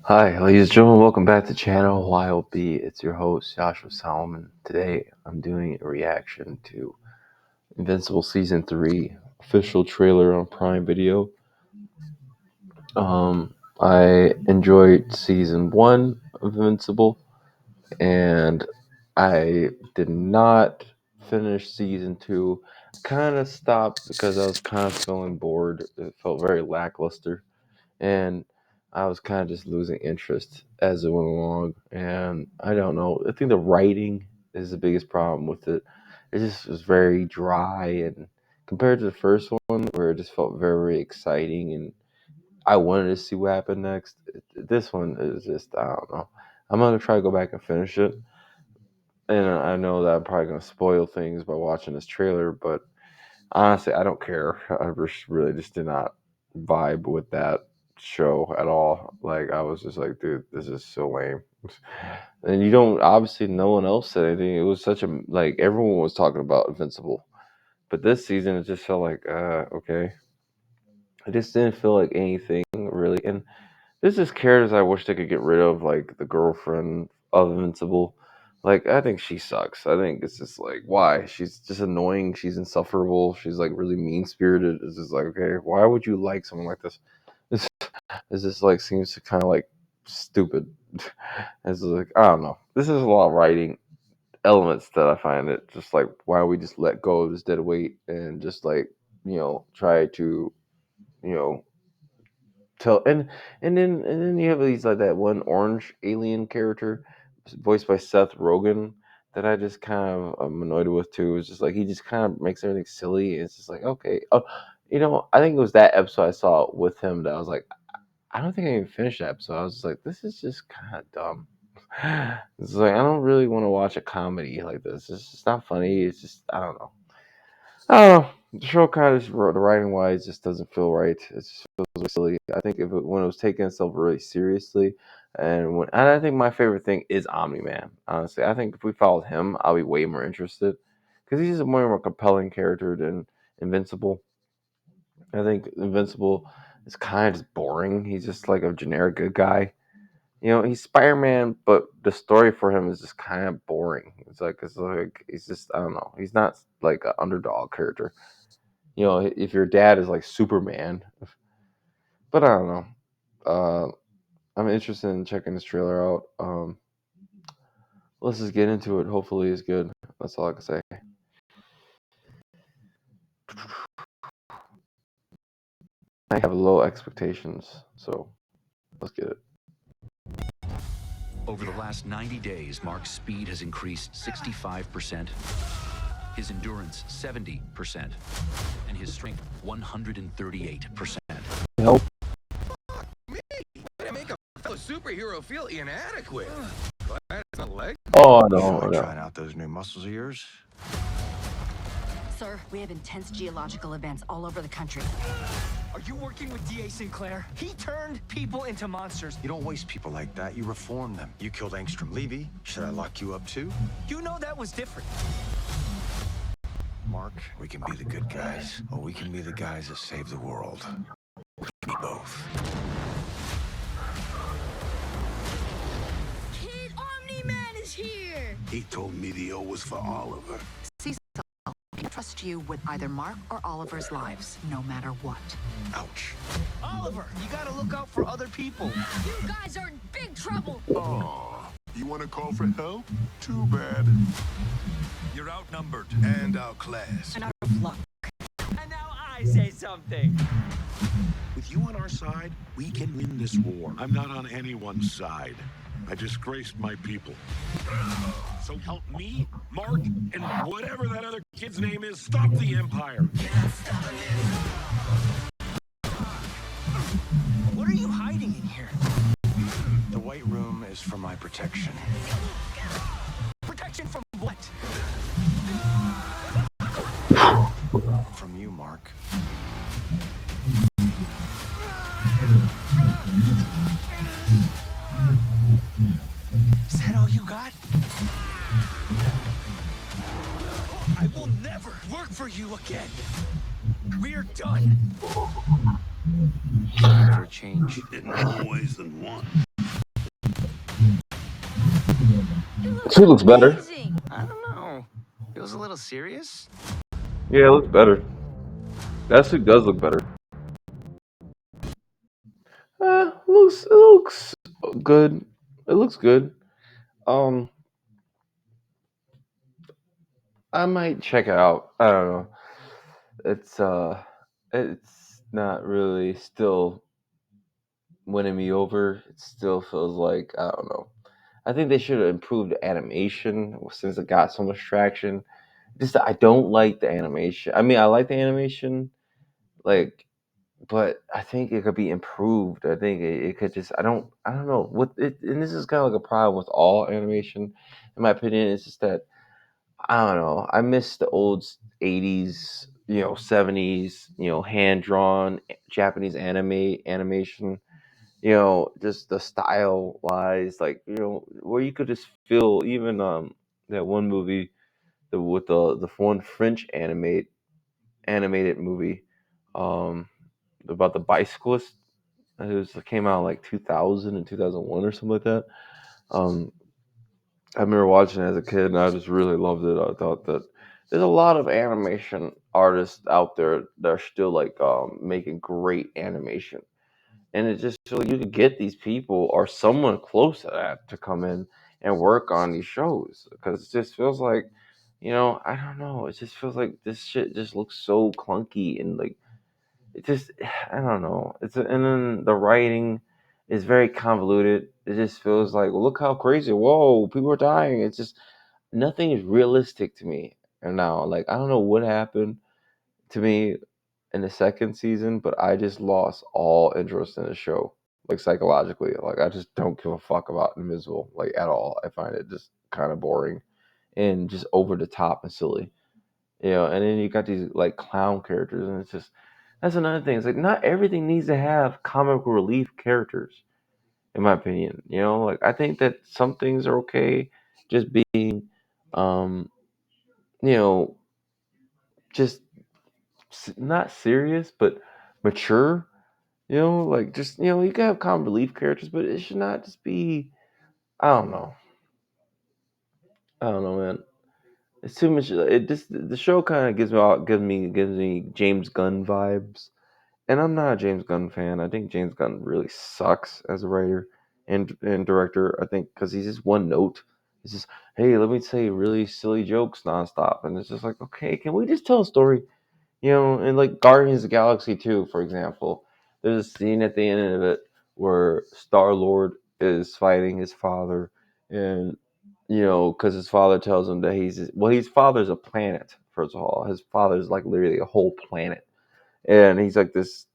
Hi, ladies and gentlemen, welcome back to the channel Y.O.B. It's your host, Joshua Solomon. Today, I'm doing a reaction to Invincible Season 3, official trailer on Prime Video. I enjoyed Season 1 of Invincible, and I did not finish Season 2. Kind of stopped because I was kind of feeling bored. It felt very lackluster. And I was kind of just losing interest as it went along. And I don't know. I think the writing is the biggest problem with it. It just was very dry, and compared to the first one, where it just felt very, very exciting, and I wanted to see what happened next. This one is just I don't know. I'm gonna try to go back and finish it, and I know that I'm probably gonna spoil things by watching this trailer, but honestly, I don't care. I really just did not vibe with that show at all. Like, I was just like, dude, this is so lame. And you don't, obviously, no one else said anything. It was such a, like, everyone was talking about Invincible. But this season, it just felt like, okay. It just didn't feel like anything really. And there's just characters I wish they could get rid of, like the girlfriend of Invincible. Like, I think she sucks. I think it's just like, why? She's just annoying. She's insufferable. She's like really mean spirited. It's just like, okay, why would you like someone like this? This, this just like seems to kind of like stupid. It's like, I don't know. This is a lot of writing elements that I find it just like, why don't we just let go of this dead weight and just like, try to, you know, tell and then you have these like that one orange alien character voiced by Seth Rogen that I just kind of am annoyed with too. It's just like he just kind of makes everything silly. It's just like, okay, oh, I think it was that episode I saw with him that I was like, I don't think I even finished that episode. I was just like, this is just kind of dumb. It's like, I don't really want to watch a comedy like this. It's just not funny. It's just, I don't know. I don't know. The show kind of just, the writing wise just doesn't feel right. It just feels really silly. I think when it was taking itself really seriously, and I think my favorite thing is Omni Man. Honestly, I think if we followed him, I'll be way more interested because he's a more compelling character than Invincible. I think Invincible is kind of just boring. He's just like a generic good guy. He's Spider Man, but the story for him is just kind of boring. It's like he's just, I don't know. He's not like an underdog character. If your dad is like Superman, but I don't know. Uh, I'm interested in checking this trailer out. Let's just get into it. Hopefully, it's good. That's all I can say. I have low expectations, so let's get it. Over the last 90 days, Mark's speed has increased 65%, his endurance 70%, and his strength 138%. Help. Me? I make a fellow superhero feel inadequate. Glad it's not leg. Oh, You no, like no. trying out those new muscles of yours? Sir, we have intense geological events all over the country. Are you working with D.A. Sinclair? He turned people into monsters. You don't waste people like that, you reform them. You killed Angstrom Levy. Should I lock you up too? You know that was different. Mark, we can be the good guys, or we can be the guys that save the world. We can be both. Kid Omni-Man is here! He told me the O was for Oliver. Cecil, I trust you with either Mark or Oliver's lives, no matter what. Ouch. Oliver, you gotta look out for other people. You guys are in big trouble! Aw, you want to call for help? Too bad. You're outnumbered. And outclassed. And out of luck. And now I say something. With you on our side, we can win this war. I'm not on anyone's side. I disgraced my people. So help me, Mark, and whatever that other kid's name is, stop the Empire. What are you hiding in here? The White Room is for my protection. Protection from what? From you, Mark. Is that all you got? I will never work for you again. We're done. Time for a change. In more ways than one. Two looks better. Amazing. I don't know. Feels a little serious. Yeah, it looks better. That suit does look better. It looks good. It looks good. Um, I might check it out. I don't know. It's not really still winning me over. It still feels like I don't know. I think they should have improved the animation since it got so much traction. Just I don't like the animation. I mean, I like the animation, like, but I think it could be improved. I think it could just. I don't know what it. And this is kind of like a problem with all animation, in my opinion. It's just that I don't know. I miss the old '80s, 70s, hand drawn Japanese animation. Just the style wise, like where you could just feel even that one movie with the one French animated movie about the bicyclist. It came out like 2000 and 2001 or something like that. Um, I remember watching it as a kid, and I just really loved it. I thought that there's a lot of animation artists out there that are still like making great animation, and it just feel like you could get these people or someone close to that to come in and work on these shows because it just feels like, I don't know. It just feels like this shit just looks so clunky and like it just I don't know. And then the writing is very convoluted. It just feels like look how crazy. Whoa, people are dying. It's just nothing is realistic to me. And now, like I don't know what happened to me in the second season, but I just lost all interest in the show. Like psychologically, like I just don't give a fuck about Invincible like at all. I find it just kind of boring and just over the top and silly. And then you got these like clown characters, and it's just that's another thing. It's like not everything needs to have comic relief characters, in my opinion. Like I think that some things are okay, just being, um, you know, just not serious but mature. Like just you can have comic relief characters, but it should not just be. I don't know. I don't know, man. It's too much. It just the show kind of gives me James Gunn vibes. And I'm not a James Gunn fan. I think James Gunn really sucks as a writer and director. I think because he's just one note. It's just, hey, let me say really silly jokes nonstop, and it's just like, okay, can we just tell a story? And like Guardians of the Galaxy 2, for example, there's a scene at the end of it where Star Lord is fighting his father, and because his father tells him that his father's a planet. First of all, his father's like literally a whole planet, and he's like this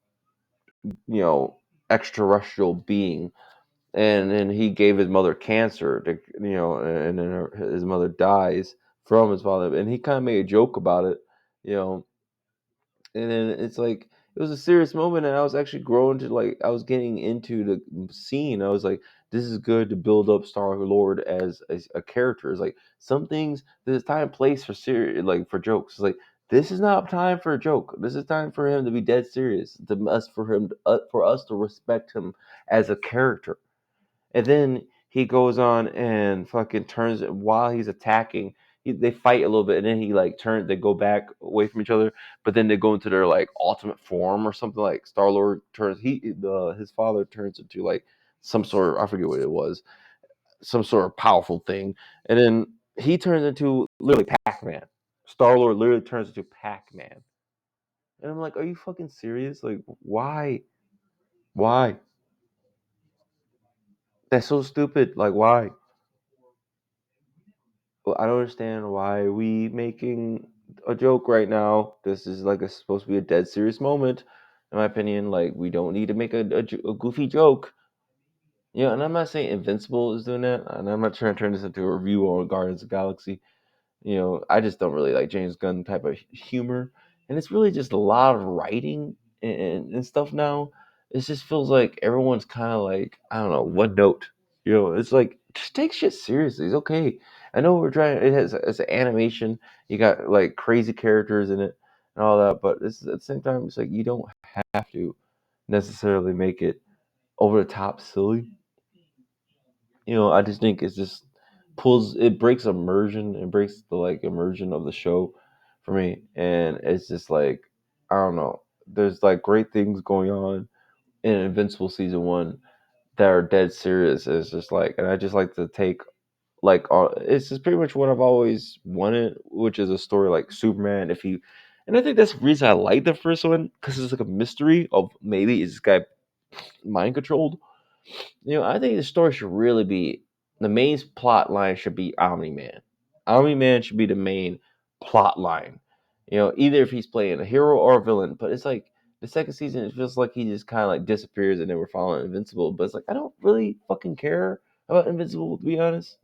extraterrestrial being, and then he gave his mother cancer to, and then his mother dies from his father, and he kind of made a joke about it, you know, and then it's like it was a serious moment, and I was actually growing to like I was getting into the scene. I was like, this is good to build up Star Lord as a character. It's like some things there's time and place for serious, like for jokes. It's like this is not time for a joke. This is time for him to be dead serious. For us to respect him as a character. And then he goes on and fucking turns while he's attacking. They fight a little bit, and then he like turn. They go back away from each other, but then they go into their like ultimate form or something. Like Star Lord turns. His father turns into like some sort of I forget what it was, some sort of powerful thing, and then he turns into literally Pac Man. Star Lord literally turns into Pac Man, and I'm like, are you fucking serious? Like, why? Why? That's so stupid. Like, why? Well, I don't understand why we making a joke right now. This is like supposed to be a dead serious moment, in my opinion. Like we don't need to make a goofy joke. And I'm not saying Invincible is doing that, and I'm not trying to turn this into a review on Guardians of the Galaxy. I just don't really like James Gunn type of humor, and it's really just a lot of writing and stuff now. It just feels like everyone's kind of like I don't know one note. It's like just take shit seriously. It's okay. I know we're trying. It's an animation. You got like crazy characters in it and all that, but at the same time, it's like you don't have to necessarily make it over the top silly. I just think it's just it breaks immersion, it breaks the like immersion of the show for me, and it's just like I don't know. There's like great things going on in Invincible season one that are dead serious. It's just like, and I just like to take like it's just pretty much what I've always wanted, which is a story like Superman. And I think that's the reason I like the first one because it's like a mystery of maybe is this guy mind controlled. I think the story should really be the main plot line should be Omni Man. Omni Man should be the main plot line. Either if he's playing a hero or a villain. But it's like the second season, it feels like he just kind of like disappears and then we're following Invincible. But it's like I don't really fucking care about Invincible to be honest.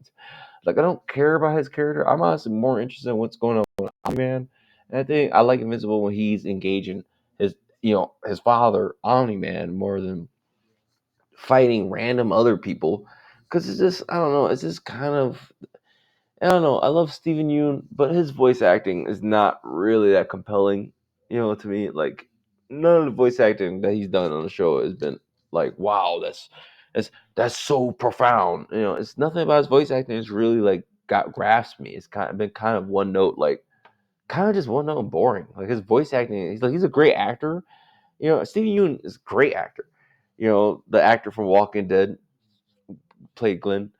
Like I don't care about his character. I'm honestly more interested in what's going on with Omni Man. And I think I like Invincible when he's engaging his father Omni Man more than fighting random other people because it's just I don't know. It's just kind of I don't know. I love Steven Yeun, but his voice acting is not really that compelling. To me, like none of the voice acting that he's done on the show has been like, wow, that's so profound. It's nothing about his voice acting. It's really like got grasped me. It's kind of been kind of one note, like kind of just one note and boring. Like his voice acting, he's a great actor. Steven Yeun is a great actor. The actor from Walking Dead played Glenn.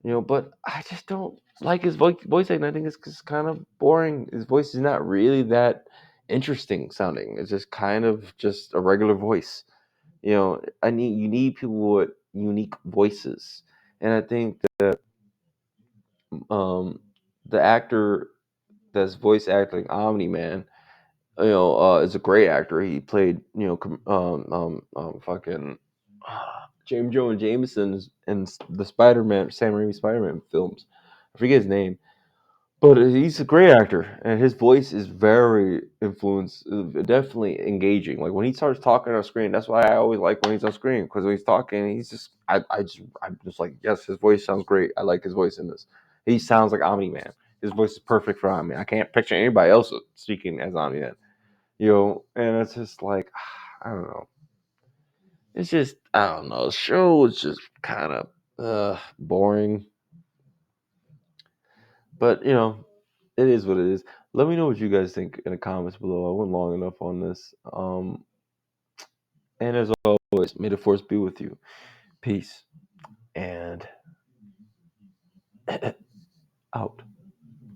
But I just don't like his voice acting. I think it's just kind of boring. His voice is not really that interesting sounding. It's just kind of just a regular voice. You need people with unique voices, and I think that um, the actor that's voice acting Omni Man, is a great actor. He played fucking James Jonah Jameson in the Spider-Man, Sam Raimi Spider-Man films. I forget his name, but he's a great actor, and his voice is very influenced, definitely engaging. Like when he starts talking on screen, that's why I always like when he's on screen because when he's talking, I'm just like, yes, his voice sounds great. I like his voice in this. He sounds like Omni Man. His voice is perfect for Omni. I can't picture anybody else speaking as Omni Man. And it's just like I don't know. It's just I don't know. The show is just kind of boring, but it is what it is. Let me know what you guys think in the comments below. I went long enough on this. And as always, may the force be with you. Peace and out.